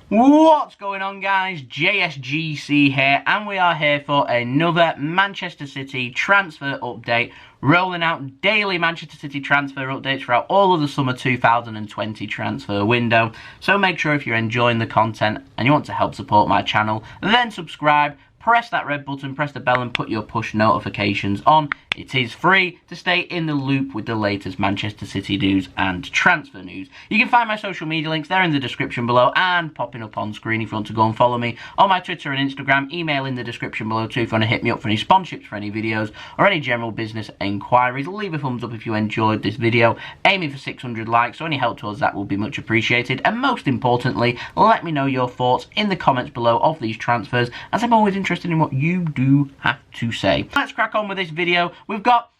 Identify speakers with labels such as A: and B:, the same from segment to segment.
A: What's going on, guys? JSGC here, and we are here for another Manchester City transfer update, rolling out daily Manchester City transfer updates throughout all of the summer 2020 transfer window. So make sure if you're enjoying the content and you want to help support my channel, then subscribe, press that red button, press the bell and put your push notifications on. It is free to stay in the loop with the latest Manchester City news and transfer news. You can find my social media links there in the description below and popping up on screen if you want to go and follow me on my Twitter and Instagram. Email in the description below too if you want to hit me up for any sponsorships for any videos or any general business inquiries. Leave a thumbs up if you enjoyed this video. Aiming for 600 likes, so any help towards that will be much appreciated. And most importantly, let me know your thoughts in the comments below of these transfers, as I'm always interested in what you do have to say. Let's crack on with this video. We've got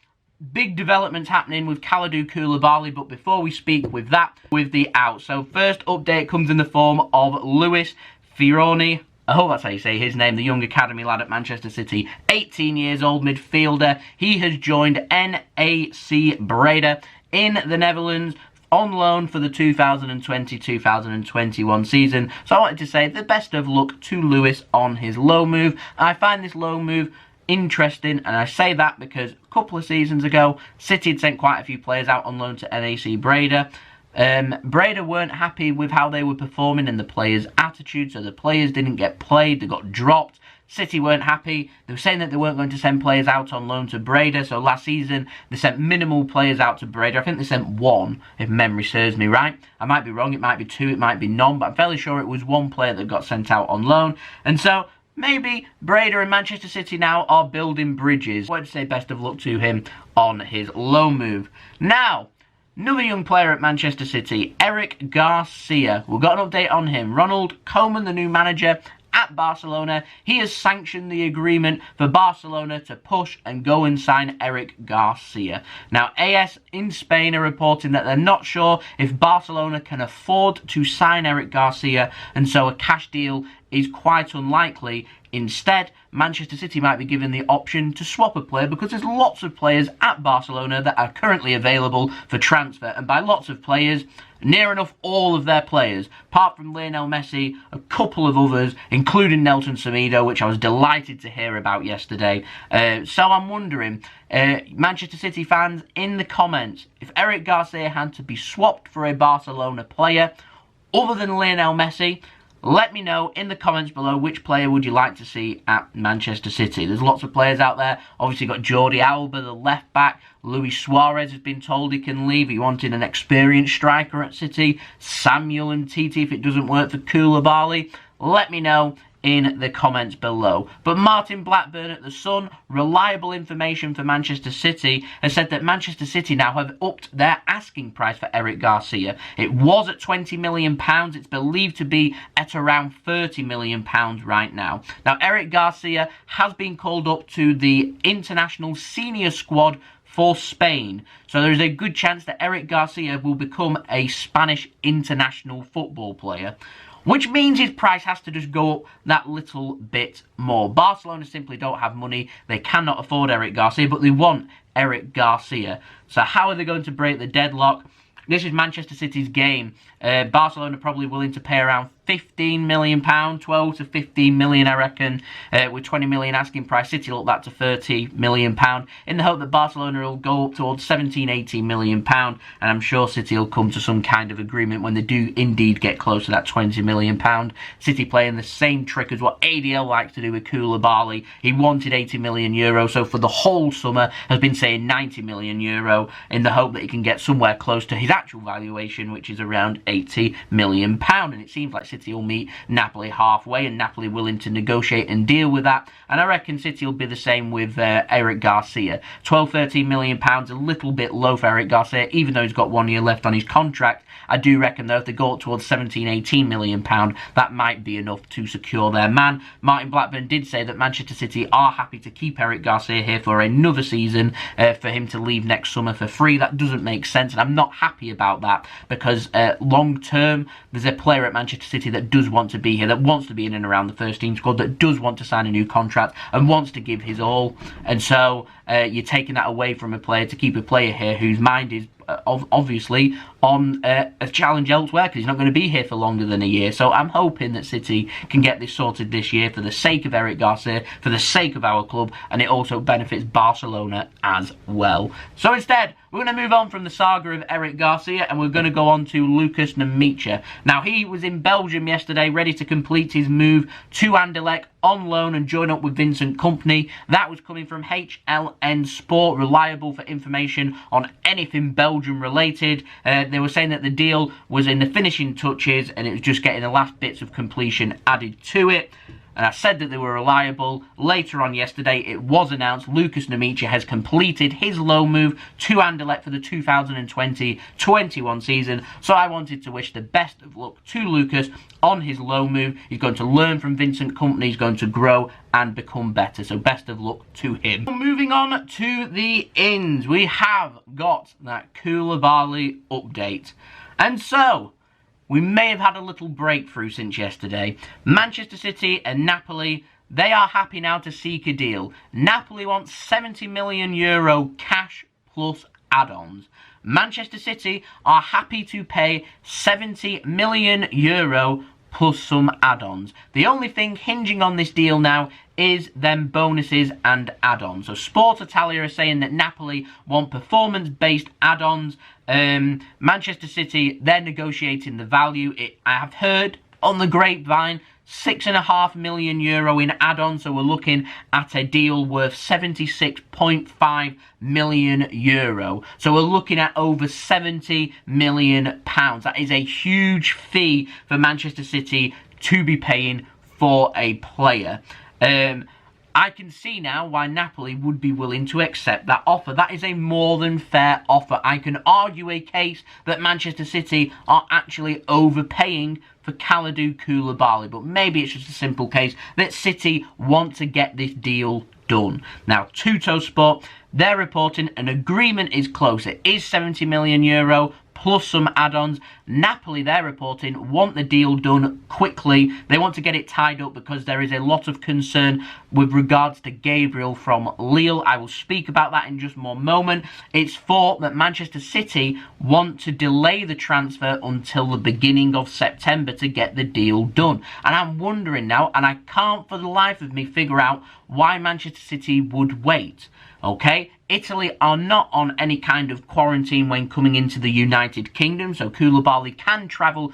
A: big developments happening with Kalidou Koulibaly, but before we speak with that, with the out. So first update comes in the form of Lewis Fiorini. I hope that's how you say his name, the young academy lad at Manchester City, 18 years old midfielder. He has joined NAC Breda in the Netherlands on loan for the 2020-2021 season. So I wanted to say the best of luck to Lewis on his loan move. I find this loan move interesting, and I say that because a couple of seasons ago, City had sent quite a few players out on loan to NAC Breda. Breda weren't happy with how they were performing and the players' attitude, so the players didn't get played, they got dropped. City weren't happy. They were saying that they weren't going to send players out on loan to Breda, so last season they sent minimal players out to Breda. I think they sent one, if memory serves me right. I might be wrong, it might be two, it might be none, but I'm fairly sure it was one player that got sent out on loan. And so maybe Breda and Manchester City now are building bridges. I would say best of luck to him on his loan move. Now, another young player at Manchester City, Eric Garcia. We've got an update on him. Ronald Koeman, the new manager at Barcelona, he has sanctioned the agreement for Barcelona to push and go and sign Eric Garcia. Now, AS in Spain are reporting that they're not sure if Barcelona can afford to sign Eric Garcia, and so a cash deal is quite unlikely. Instead, Manchester City might be given the option to swap a player, because there's lots of players at Barcelona that are currently available for transfer, and by lots of players, near enough all of their players, apart from Lionel Messi, a couple of others, including Nelson Semedo, which I was delighted to hear about yesterday. So I'm wondering, Manchester City fans, in the comments, if Eric Garcia had to be swapped for a Barcelona player other than Lionel Messi, let me know in the comments below which player would you like to see at Manchester City. There's lots of players out there. Obviously got Jordi Alba, the left back. Luis Suarez has been told he can leave. He wanted an experienced striker at City. Samuel and Titi if it doesn't work for Koulibaly. Let me know in the comments below. But Martin Blackburn at The Sun, reliable information for Manchester City, has said that Manchester City now have upped their asking price for Eric Garcia. It was at £20 million. It's believed to be at around £30 million right now. Now, Eric Garcia has been called up to the international senior squad for Spain. So there is a good chance that Eric Garcia will become a Spanish international football player, which means his price has to just go up that little bit more. Barcelona simply don't have money. They cannot afford Eric Garcia, but they want Eric Garcia. So how are they going to break the deadlock? This is Manchester City's game. Barcelona probably willing to pay around £15 million, 12 to 15 million, I reckon, with 20 million asking price. City will up that to £30 million in the hope that Barcelona will go up towards 17, 18 million pound, and I'm sure City will come to some kind of agreement when they do indeed get close to that 20 million pound. City playing the same trick as what ADL likes to do with Koulibaly. He wanted 80 million euro, so for the whole summer has been saying 90 million euro in the hope that he can get somewhere close to his actual valuation, which is around 80 million pound, and it seems like City will meet Napoli halfway, and Napoli willing to negotiate and deal with that. And I reckon City will be the same with Eric Garcia. 12, 13 million pounds, a little bit low for Eric Garcia, even though he's got 1 year left on his contract. I do reckon, though, if they go up towards 17, 18 million pound, that might be enough to secure their man. Martin Blackburn did say that Manchester City are happy to keep Eric Garcia here for another season, for him to leave next summer for free. That doesn't make sense, and I'm not happy about that, because long term, there's a player at Manchester City that does want to be here, that wants to be in and around the first team squad, that does want to sign a new contract and wants to give his all. And so you're taking that away from a player to keep a player here whose mind is obviously on a challenge elsewhere, because he's not going to be here for longer than a year. So I'm hoping that City can get this sorted this year for the sake of Eric Garcia, for the sake of our club, and it also benefits Barcelona as well. So instead, we're going to move on from the saga of Eric Garcia, and we're going to go on to Lukas Nmecha. Now, he was in Belgium yesterday, ready to complete his move to Anderlecht on loan and join up with Vincent Kompany. That was coming from HLN Sport, reliable for information on anything Belgium related. They were saying that the deal was in the finishing touches, and it was just getting the last bits of completion added to it. And I said that they were reliable. Later on yesterday, it was announced Lukas Nmecha has completed his loan move to Anderlecht for the 2020-21 season. So I wanted to wish the best of luck to Lukas on his loan move. He's going to learn from Vincent Kompany. He's going to grow and become better. So best of luck to him. Moving on to the ins, we have got that Koulibaly update. And so, we may have had a little breakthrough since yesterday. Manchester City and Napoli, they are happy now to seek a deal. Napoli wants €70 million cash plus add-ons. Manchester City are happy to pay €70 million plus some add-ons. The only thing hinging on this deal now is them bonuses and add-ons. So Sport Italia are saying that Napoli want performance-based add-ons. Manchester City, they're negotiating the value. I have heard on the grapevine, €6.5 million in add-ons. So we're looking at a deal worth €76.5 million. So we're looking at over £70 million. That is a huge fee for Manchester City to be paying for a player. I can see now why Napoli would be willing to accept that offer. That is a more than fair offer. I can argue a case that Manchester City are actually overpaying for Kalidou Koulibaly, but maybe it's just a simple case that City want to get this deal done. Now, Tuttosport, they're reporting an agreement is close. It is €70 million plus some add-ons. Napoli, they're reporting, want the deal done quickly. They want to get it tied up because there is a lot of concern with regards to Gabriel from Lille. I will speak about that in just one moment. It's thought that Manchester City want to delay the transfer until the beginning of September to get the deal done. And I'm wondering now, and I can't for the life of me figure out why Manchester City would wait. Okay, Italy are not on any kind of quarantine when coming into the United Kingdom, so Koulibaly can travel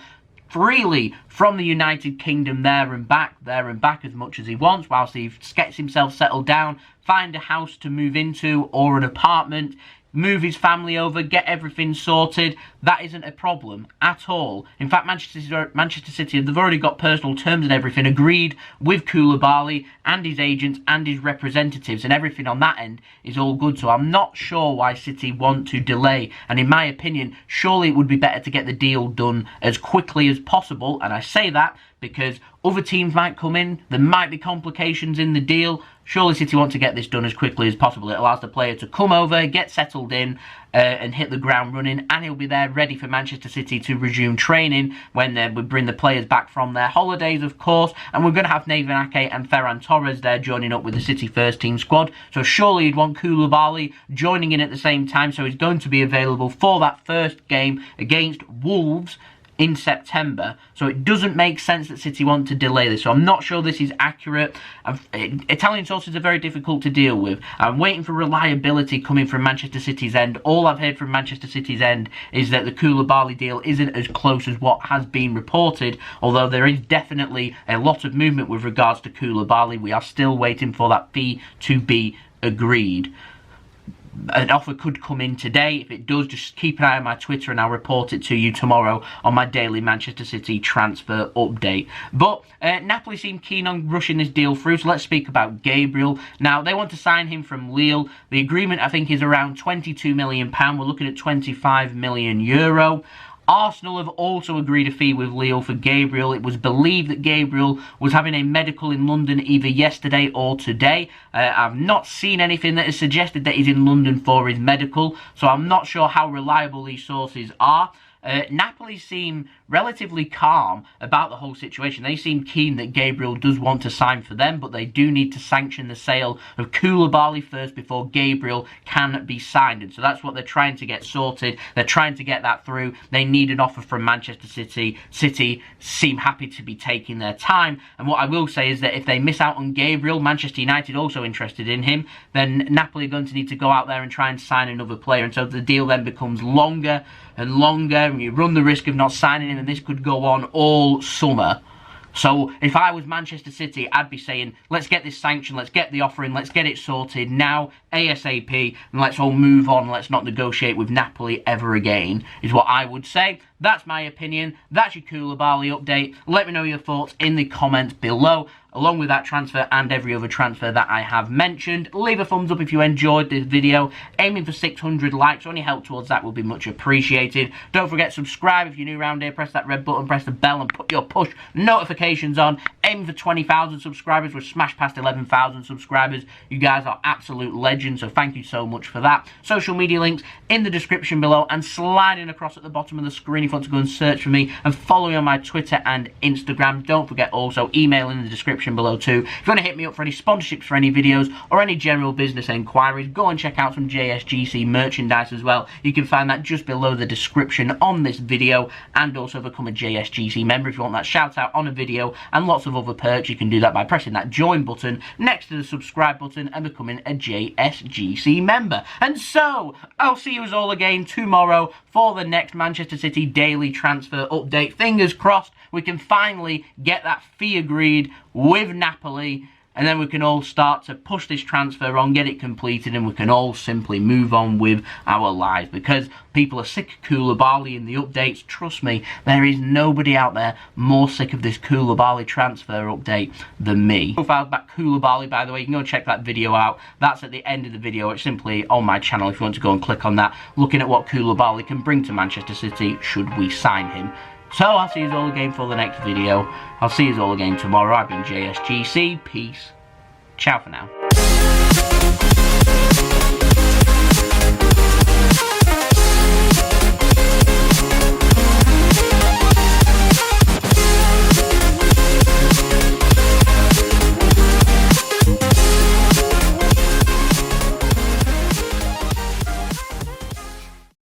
A: freely from the United Kingdom there and back as much as he wants, whilst he gets himself settled down, find a house to move into or an apartment, move his family over, get everything sorted. That isn't a problem at all. In fact, Manchester City, they've already got personal terms and everything agreed with Koulibaly and his agents and his representatives, and everything on that end is all good. So I'm not sure why City want to delay. And in my opinion, surely it would be better to get the deal done as quickly as possible. And I say that because other teams might come in. There might be complications in the deal. Surely City want to get this done as quickly as possible. It allows the player to come over, get settled in, and hit the ground running, and he'll be there ready for Manchester City to resume training when we bring the players back from their holidays, of course. And we're going to have Nathan Ake and Ferran Torres there joining up with the City first team squad. So surely you'd want Koulibaly joining in at the same time, so he's going to be available for that first game against Wolves in September. So it doesn't make sense that City want to delay this. So I'm not sure this is accurate. Italian sources are very difficult to deal with. I'm waiting for reliability coming from Manchester City's end. All I've heard from Manchester City's end is that the Koulibaly deal isn't as close as what has been reported, although there is definitely a lot of movement with regards to Koulibaly. We are still waiting for that fee to be agreed. An offer could come in today. If it does, just keep an eye on my Twitter and I'll report it to you tomorrow on my daily Manchester City transfer update. But Napoli seem keen on rushing this deal through, so let's speak about Gabriel. Now, they want to sign him from Lille. The agreement, I think, is around £22 million. We're looking at €25 million. Arsenal have also agreed a fee with Lille for Gabriel. It was believed that Gabriel was having a medical in London either yesterday or today. I've not seen anything that has suggested that he's in London for his medical, so I'm not sure how reliable these sources are. Napoli seem relatively calm about the whole situation. They seem keen that Gabriel does want to sign for them, but they do need to sanction the sale of Koulibaly first before Gabriel can be signed. And so that's what they're trying to get sorted. They're trying to get that through. They need an offer from Manchester City. City seem happy to be taking their time. And what I will say is that if they miss out on Gabriel, Manchester United also interested in him, then Napoli are going to need to go out there and try and sign another player. And so the deal then becomes longer and longer, and you run the risk of not signing him, and this could go on all summer. So if I was Manchester City, I'd be saying, let's get this sanctioned, let's get the offer in, let's get it sorted now, ASAP, and let's all move on. Let's not negotiate with Napoli ever again, is what I would say. That's my opinion. That's your Koulibaly update. Let me know your thoughts in the comments below, along with that transfer and every other transfer that I have mentioned. Leave a thumbs up if you enjoyed this video. Aiming for 600 likes, any help towards that will be much appreciated. Don't forget, subscribe if you're new around here. Press that red button, press the bell, and put your push notifications on. Aiming for 20,000 subscribers. We're smashed past 11,000 subscribers. You guys are absolute legends, so thank you so much for that. Social media links in the description below, and sliding across at the bottom of the screen if you want to go and search for me and follow me on my Twitter and Instagram. Don't forget also email in the description below too. If you want to hit me up for any sponsorships for any videos or any general business enquiries, go and check out some JSGC merchandise as well. You can find that just below the description on this video, and also become a JSGC member if you want that shout out on a video and lots of other perks. You can do that by pressing that join button next to the subscribe button and becoming a JSGC member. And so I'll see you all again tomorrow for the next Manchester City daily transfer update. Fingers crossed we can finally get that fee agreed with Napoli, and then we can all start to push this transfer on, get it completed, and we can all simply move on with our lives, because people are sick of Koulibaly in the updates. Trust me, there is nobody out there more sick of this Koulibaly transfer update than me. Profiles back Koulibaly, by the way, you can go check that video out. That's at the end of the video. It's simply on my channel if you want to go and click on that, looking at what Koulibaly can bring to Manchester City should we sign him. So I'll see you all again for the next video. I'll see you all again tomorrow. I've been JSGC. Peace. Ciao for now.